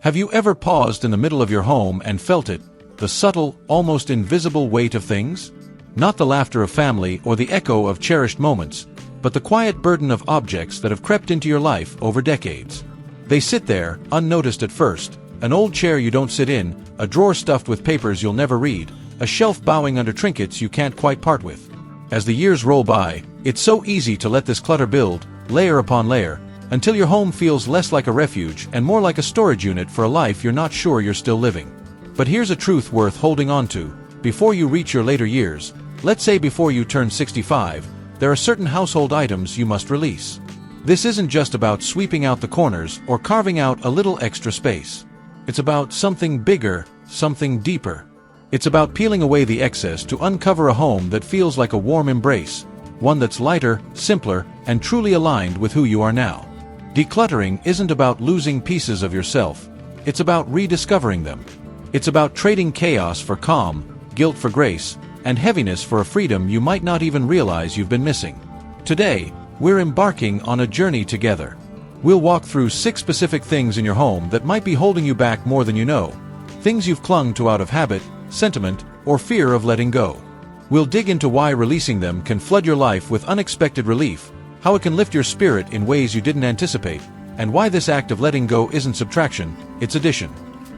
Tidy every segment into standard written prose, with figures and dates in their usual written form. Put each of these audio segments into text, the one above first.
Have you ever paused in the middle of your home and felt it, the subtle, almost invisible weight of things? Not the laughter of family or the echo of cherished moments, but the quiet burden of objects that have crept into your life over decades. They sit there, unnoticed at first, an old chair you don't sit in, a drawer stuffed with papers you'll never read, a shelf bowing under trinkets you can't quite part with. As the years roll by, it's so easy to let this clutter build, layer upon layer, until your home feels less like a refuge and more like a storage unit for a life you're not sure you're still living. But here's a truth worth holding on to. Before you reach your later years, let's say before you turn 65, there are certain household items you must release. This isn't just about sweeping out the corners or carving out a little extra space. It's about something bigger, something deeper. It's about peeling away the excess to uncover a home that feels like a warm embrace, one that's lighter, simpler, and truly aligned with who you are now. Decluttering isn't about losing pieces of yourself. It's about rediscovering them. It's about trading chaos for calm, guilt for grace, and heaviness for a freedom you might not even realize you've been missing. Today, we're embarking on a journey together. We'll walk through 6 specific things in your home that might be holding you back more than you know. Things you've clung to out of habit, sentiment, or fear of letting go. We'll dig into why releasing them can flood your life with unexpected relief, how it can lift your spirit in ways you didn't anticipate, and why this act of letting go isn't subtraction, it's addition.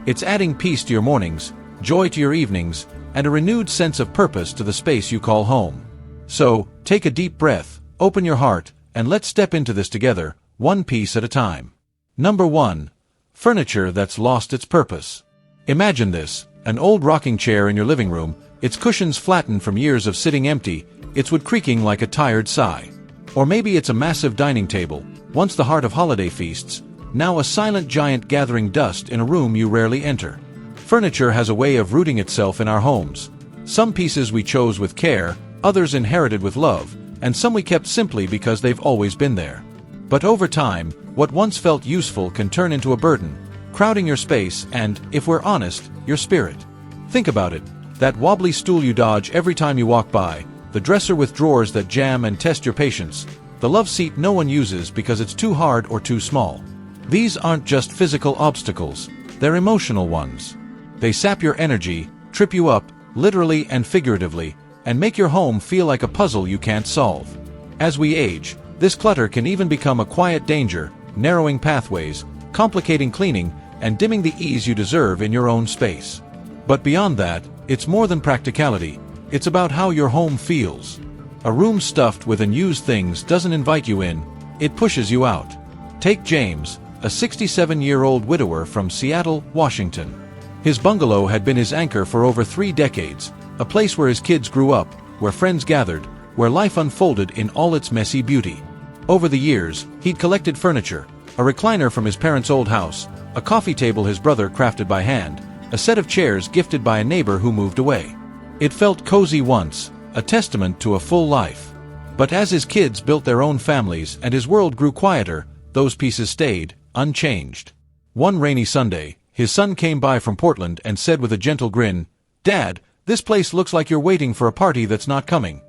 It's adding peace to your mornings, joy to your evenings, and a renewed sense of purpose to the space you call home. So, take a deep breath, open your heart, and let's step into this together, one piece at a time. Number 1. Furniture that's lost its purpose. Imagine this, an old rocking chair in your living room, its cushions flattened from years of sitting empty, its wood creaking like a tired sigh. Or maybe it's a massive dining table, once the heart of holiday feasts, now a silent giant gathering dust in a room you rarely enter. Furniture has a way of rooting itself in our homes. Some pieces we chose with care, others inherited with love, and some we kept simply because they've always been there. But over time, what once felt useful can turn into a burden, crowding your space and, if we're honest, your spirit. Think about it. That wobbly stool you dodge every time you walk by, the dresser with drawers that jam and test your patience, the love seat no one uses because it's too hard or too small. These aren't just physical obstacles, they're emotional ones. They sap your energy, trip you up, literally and figuratively, and make your home feel like a puzzle you can't solve. As we age, this clutter can even become a quiet danger, narrowing pathways, complicating cleaning, and dimming the ease you deserve in your own space. But beyond that, it's more than practicality. It's about how your home feels. A room stuffed with unused things doesn't invite you in, it pushes you out. Take James, a 67-year-old widower from Seattle, Washington. His bungalow had been his anchor for over 3 decades, a place where his kids grew up, where friends gathered, where life unfolded in all its messy beauty. Over the years, he'd collected furniture, a recliner from his parents' old house, a coffee table his brother crafted by hand, a set of chairs gifted by a neighbor who moved away. It felt cozy once, a testament to a full life. But as his kids built their own families and his world grew quieter, those pieces stayed, unchanged. One rainy Sunday, his son came by from Portland and said with a gentle grin, "Dad, this place looks like you're waiting for a party that's not coming."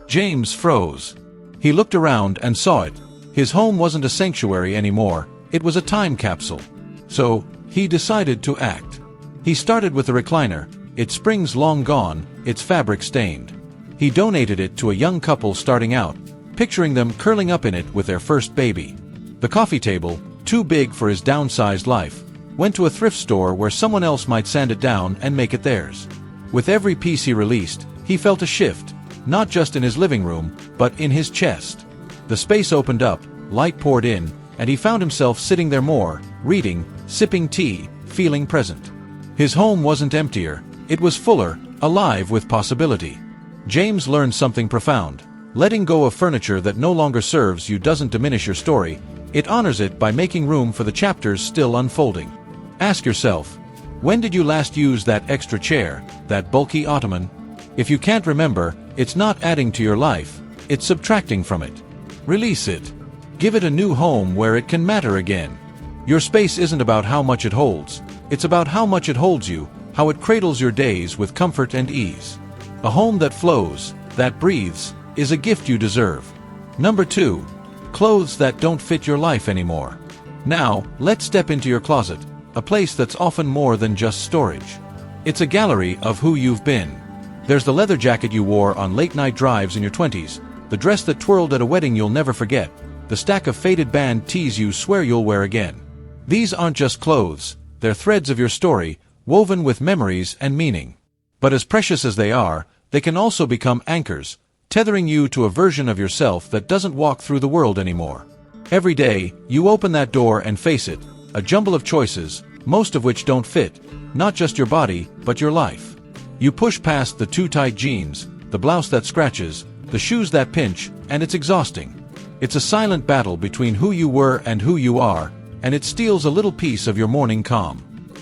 James froze. He looked around and saw it. His home wasn't a sanctuary anymore, it was a time capsule. So, he decided to act. He started with the recliner, its springs long gone, its fabric stained. He donated it to a young couple starting out, picturing them curling up in it with their first baby. The coffee table, too big for his downsized life, went to a thrift store where someone else might sand it down and make it theirs. With every piece he released, he felt a shift, not just in his living room, but in his chest. The space opened up, light poured in, and he found himself sitting there more, reading, sipping tea, feeling present. His home wasn't emptier, it was fuller, alive with possibility. James learned something profound. Letting go of furniture that no longer serves you doesn't diminish your story, it honors it by making room for the chapters still unfolding. Ask yourself, when did you last use that extra chair, that bulky ottoman? If you can't remember, it's not adding to your life, it's subtracting from it. Release it. Give it a new home where it can matter again. Your space isn't about how much it holds, it's about how much it holds you, how it cradles your days with comfort and ease. A home that flows, that breathes, is a gift you deserve. Number 2. Clothes that don't fit your life anymore. Now, let's step into your closet, a place that's often more than just storage. It's a gallery of who you've been. There's the leather jacket you wore on late-night drives in your 20s, the dress that twirled at a wedding you'll never forget, the stack of faded band tees you swear you'll wear again. These aren't just clothes, they're threads of your story, woven with memories and meaning. But as precious as they are, they can also become anchors, tethering you to a version of yourself that doesn't walk through the world anymore. Every day, you open that door and face it, a jumble of choices, most of which don't fit, not just your body, but your life. You push past the too tight jeans, the blouse that scratches, the shoes that pinch, and it's exhausting. It's a silent battle between who you were and who you are, and it steals a little piece of your morning calm.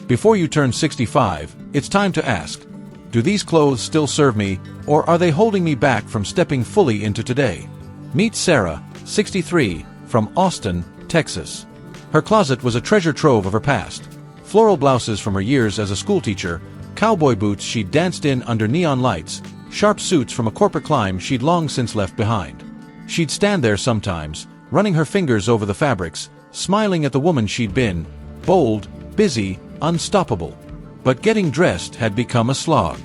Before you turn 65, it's time to ask, do these clothes still serve me, or are they holding me back from stepping fully into today? Meet Sarah, 63, from Austin, Texas. Her closet was a treasure trove of her past. Floral blouses from her years as a schoolteacher, cowboy boots she'd danced in under neon lights, sharp suits from a corporate climb she'd long since left behind. She'd stand there sometimes, running her fingers over the fabrics, smiling at the woman she'd been, bold, busy, unstoppable. But getting dressed had become a slog.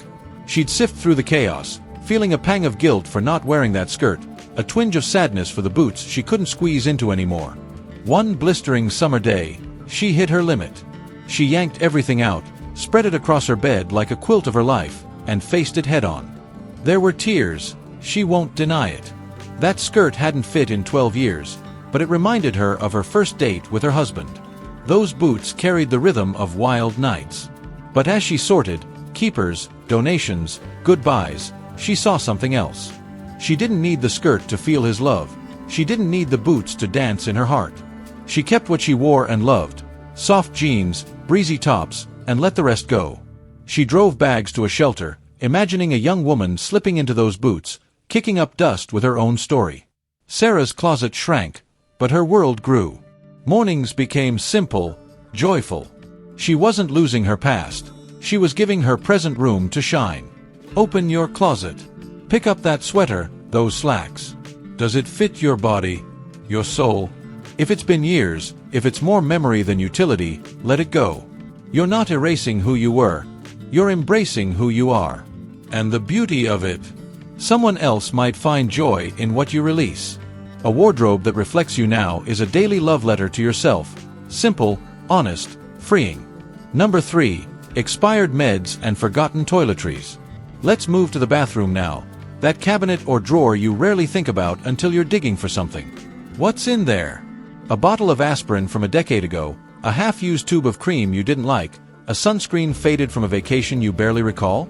She'd sift through the chaos, feeling a pang of guilt for not wearing that skirt, a twinge of sadness for the boots she couldn't squeeze into anymore. One blistering summer day, she hit her limit. She yanked everything out, spread it across her bed like a quilt of her life, and faced it head-on. There were tears, she won't deny it. That skirt hadn't fit in 12 years, but it reminded her of her first date with her husband. Those boots carried the rhythm of wild nights. But as she sorted, keepers, donations, goodbyes, she saw something else. She didn't need the skirt to feel his love. She didn't need the boots to dance in her heart. She kept what she wore and loved, soft jeans, breezy tops, and let the rest go. She drove bags to a shelter, imagining a young woman slipping into those boots, kicking up dust with her own story. Sarah's closet shrank, but her world grew. Mornings became simple, joyful. She wasn't losing her past. She was giving her present room to shine. Open your closet. Pick up that sweater, those slacks. Does it fit your body, your soul? If it's been years, if it's more memory than utility, let it go. You're not erasing who you were. You're embracing who you are. And the beauty of it, someone else might find joy in what you release. A wardrobe that reflects you now is a daily love letter to yourself. Simple, honest, freeing. Number 3. Expired meds and forgotten toiletries. Let's move to the bathroom now. That cabinet or drawer you rarely think about until you're digging for something. What's in there? A bottle of aspirin from a decade ago, a half-used tube of cream you didn't like, a sunscreen faded from a vacation you barely recall?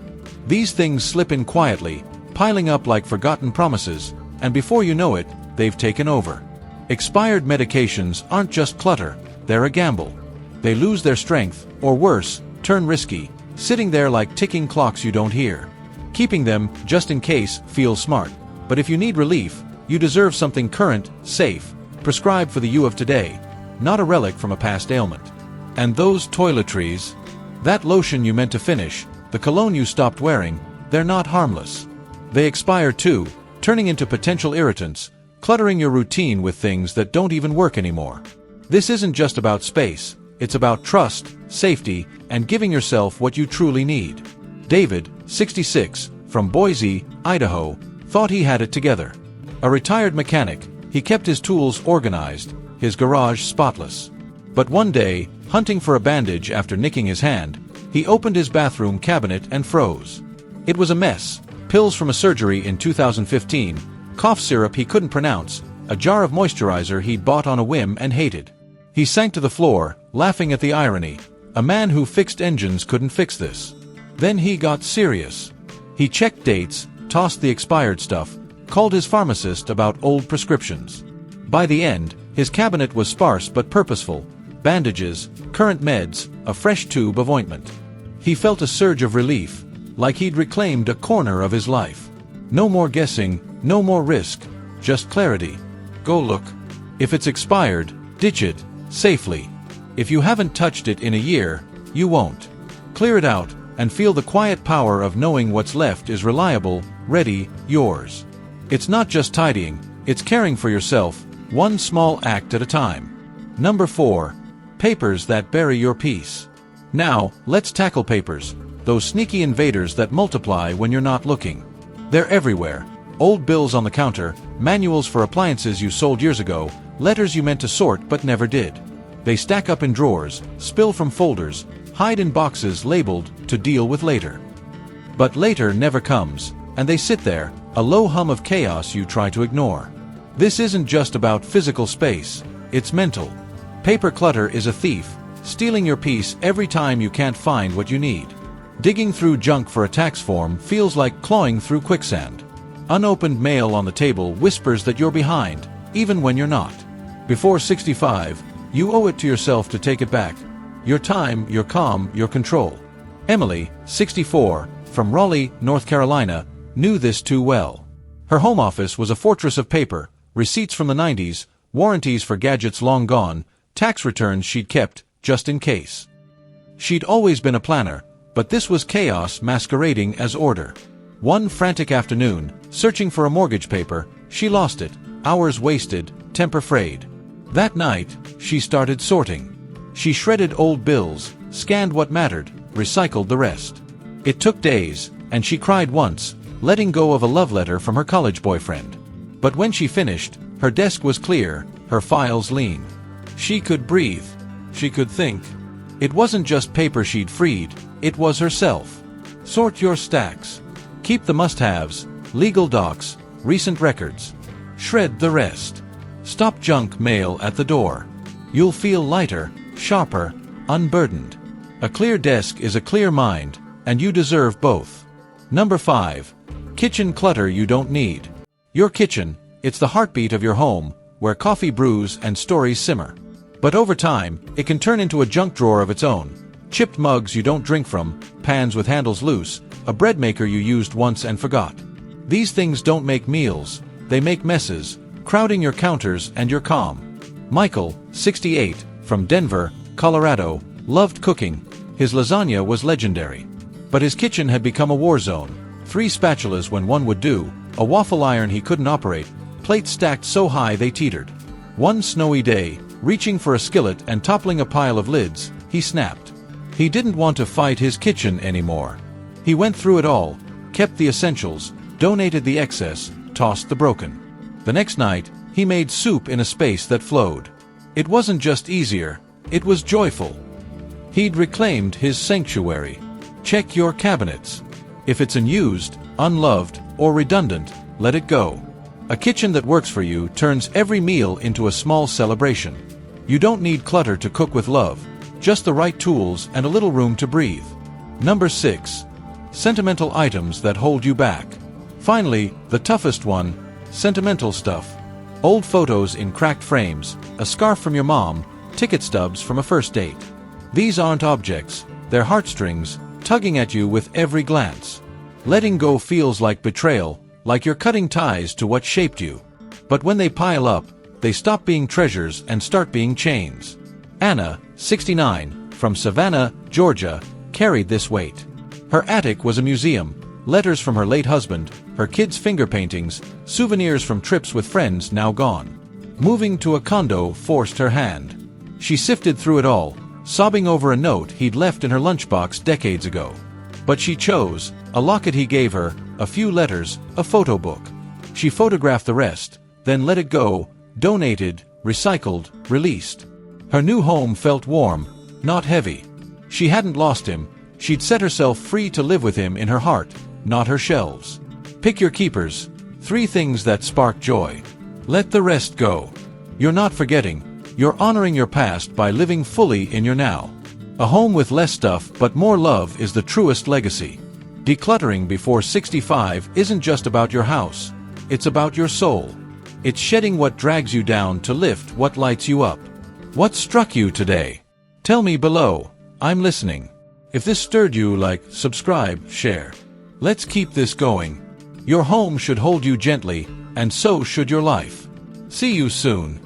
These things slip in quietly, piling up like forgotten promises, and before you know it, they've taken over. Expired medications aren't just clutter, they're a gamble. They lose their strength, or worse, turn risky, sitting there like ticking clocks you don't hear. Keeping them, just in case, feels smart. But if you need relief, you deserve something current, safe, prescribed for the you of today, not a relic from a past ailment. And those toiletries, that lotion you meant to finish, the cologne you stopped wearing, they're not harmless. They expire too, turning into potential irritants, cluttering your routine with things that don't even work anymore. This isn't just about space, it's about trust, safety, and giving yourself what you truly need. David, 66, from Boise, Idaho, thought he had it together. A retired mechanic, he kept his tools organized, his garage spotless. But one day, hunting for a bandage after nicking his hand, he opened his bathroom cabinet and froze. It was a mess: pills from a surgery in 2015, cough syrup he couldn't pronounce, a jar of moisturizer he'd bought on a whim and hated. He sank to the floor, laughing at the irony. A man who fixed engines couldn't fix this. Then he got serious. He checked dates, tossed the expired stuff, called his pharmacist about old prescriptions. By the end, his cabinet was sparse but purposeful: bandages, current meds, a fresh tube of ointment. He felt a surge of relief, like he'd reclaimed a corner of his life. No more guessing, no more risk, just clarity. Go look. If it's expired, ditch it, safely. If you haven't touched it in a year, you won't. Clear it out, and feel the quiet power of knowing what's left is reliable, ready, yours. It's not just tidying, it's caring for yourself, one small act at a time. Number 4. Papers that bury your peace. Now, let's tackle papers, those sneaky invaders that multiply when you're not looking. They're everywhere. Old bills on the counter, manuals for appliances you sold years ago, letters you meant to sort but never did. They stack up in drawers, spill from folders, hide in boxes labeled "to deal with later." But later never comes, and they sit there, a low hum of chaos you try to ignore. This isn't just about physical space, it's mental. Paper clutter is a thief, stealing your peace every time you can't find what you need. Digging through junk for a tax form feels like clawing through quicksand. Unopened mail on the table whispers that you're behind, even when you're not. Before 65, you owe it to yourself to take it back. Your time, your calm, your control. Emily, 64, from Raleigh, North Carolina, knew this too well. Her home office was a fortress of paper, receipts from the 90s, warranties for gadgets long gone, tax returns she'd kept just in case. She'd always been a planner, but this was chaos masquerading as order. One frantic afternoon, searching for a mortgage paper, she lost it, hours wasted, temper frayed. That night, she started sorting. She shredded old bills, scanned what mattered, recycled the rest. It took days, and she cried once, letting go of a love letter from her college boyfriend. But when she finished, her desk was clear, her files lean. She could breathe. She could think. It wasn't just paper she'd freed, it was herself. Sort your stacks. Keep the must-haves, legal docs, recent records. Shred the rest. Stop junk mail at the door. You'll feel lighter, sharper, unburdened. A clear desk is a clear mind, and you deserve both. Number 5. Kitchen clutter you don't need. Your kitchen, it's the heartbeat of your home, where coffee brews and stories simmer. But over time, it can turn into a junk drawer of its own. Chipped mugs you don't drink from, pans with handles loose, a bread maker you used once and forgot. These things don't make meals, they make messes, crowding your counters and your calm. Michael, 68, from Denver, Colorado, loved cooking. His lasagna was legendary. But his kitchen had become a war zone. 3 spatulas when one would do, a waffle iron he couldn't operate, plates stacked so high they teetered. One snowy day, reaching for a skillet and toppling a pile of lids, he snapped. He didn't want to fight his kitchen anymore. He went through it all, kept the essentials, donated the excess, tossed the broken. The next night, he made soup in a space that flowed. It wasn't just easier, it was joyful. He'd reclaimed his sanctuary. Check your cabinets. If it's unused, unloved, or redundant, let it go. A kitchen that works for you turns every meal into a small celebration. You don't need clutter to cook with love, just the right tools and a little room to breathe. Number 6. Sentimental items that hold you back. Finally, the toughest one, sentimental stuff. Old photos in cracked frames, a scarf from your mom, ticket stubs from a first date. These aren't objects, they're heartstrings, tugging at you with every glance. Letting go feels like betrayal, like you're cutting ties to what shaped you. But when they pile up, they stop being treasures and start being chains. Anna, 69, from Savannah, Georgia, carried this weight. Her attic was a museum, letters from her late husband, her kids' finger paintings, souvenirs from trips with friends now gone. Moving to a condo forced her hand. She sifted through it all, sobbing over a note he'd left in her lunchbox decades ago. But she chose, a locket he gave her, a few letters, a photo book. She photographed the rest, then let it go, donated, recycled, released. Her new home felt warm, not heavy. She hadn't lost him, she'd set herself free to live with him in her heart, not her shelves. Pick your keepers, 3 things that spark joy. Let the rest go. You're not forgetting, you're honoring your past by living fully in your now. A home with less stuff but more love is the truest legacy. Decluttering before 65 isn't just about your house, it's about your soul. It's shedding what drags you down to lift what lights you up. What struck you today? Tell me below, I'm listening. If this stirred you, subscribe, share. Let's keep this going. Your home should hold you gently, and so should your life. See you soon.